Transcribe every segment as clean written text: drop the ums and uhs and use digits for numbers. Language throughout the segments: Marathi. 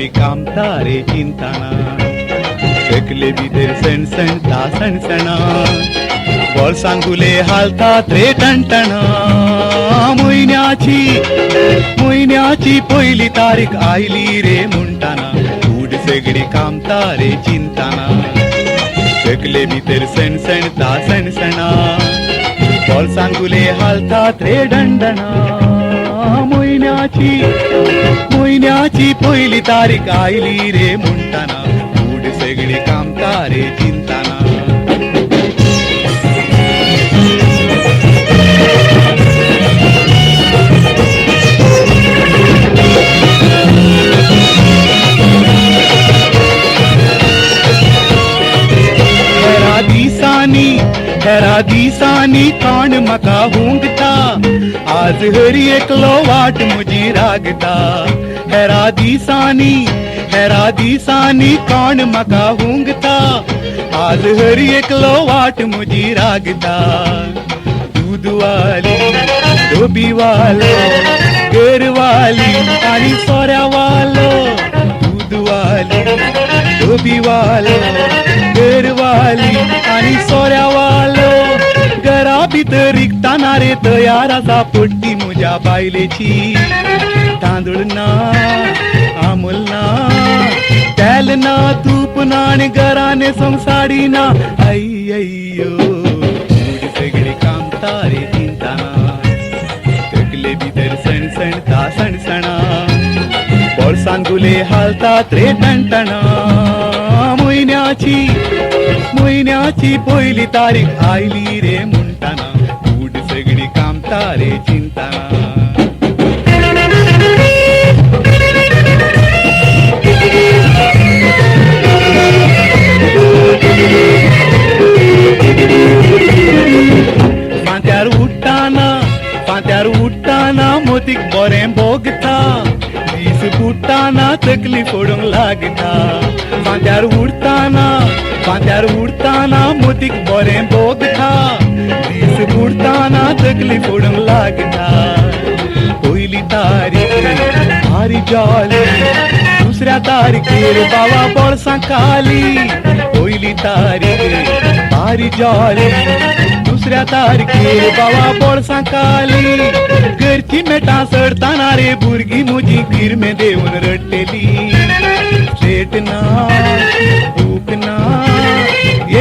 सगळी कामता रे चिंताना एकले भितर सण ता सणसणा बोळसांगुले हालतात रे टणटणा म्हयन्याची पहिली तारीख आयली रे म्हणटाना उड सगळी कामता रे चिंताना एकले भितर सण ता सणसणा बोळसांगुले हालतात रे डणडणा म्हयन्याची पहिली तारीख आयली रे म्हणटाना उड सगळी कामता रे चिंताना हेरा दिसानी काण मका हुंगता आज हरी एकलो वाट मुजी रागता हेरा दिसानी काण मका हुंगता आज हरी एकलो वाट मुजी रागता दूधवाली डोबीवालो घरवाली आणि सोऱ्यावालो दूधवाली डोबीवालो घरवाली आणि सोऱ्यावालो घरा भितर रिकताना रे तयार आसा पट्टी म्हज्या बायलेची तांदूळ ना आमूल ना तेल ना तूप ना आणि घराने सोंग साडी ना अय्यो सगळी कामता रे चिंताना तकले भितर सण ता सणसणा बोळसांगुले हालतात रे टणटणा म्हयन्याची पहिली तारीख आयली रे म्हणटाना उड सगळी कामता रे चिंताना फांत्यार उठताना मोतीक बरें भोगता दीस बुडटाना तकली फोडूंक लागता फांत्यार उडताना मोतीक बरें भोगता दीस बुडटाना तकली फोडूंक लागता पयली तारीख भारी जाली दुसऱ्या तारखेर बाबा बोळसां खाली पयली तारीख भारी जाली दुसऱ्या तारखेर बाबा बोळसां खाली घरची मेटां सडताना रे भुरगीं म्हजी किरमे देऊन रडटली स्लेट ना बूक ना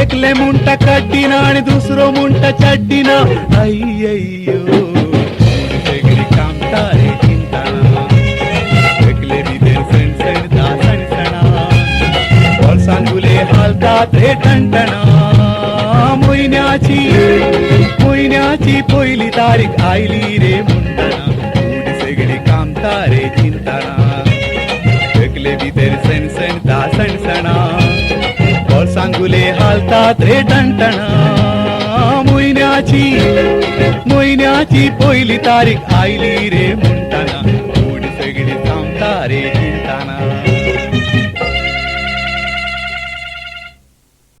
एकले म्हणटा कड्डीना आणि दुसरो म्हणटा चड्डीना अय्यो सगळी कामता रे चिंताना एकले भितर सण ता सणसणा बोळसांगुले हालतात रे टणटणा म्हयन्याची पहिली तारीख आयली रे म्हणटाना उड सगळी कामता रे चिंताना एकले भितर सण ता सणसणा बोळसांगुले हालतात रे टणटणा म्हयन्याची पहिली तारीख आयली रे म्हणटाना उड सगळी कामता रे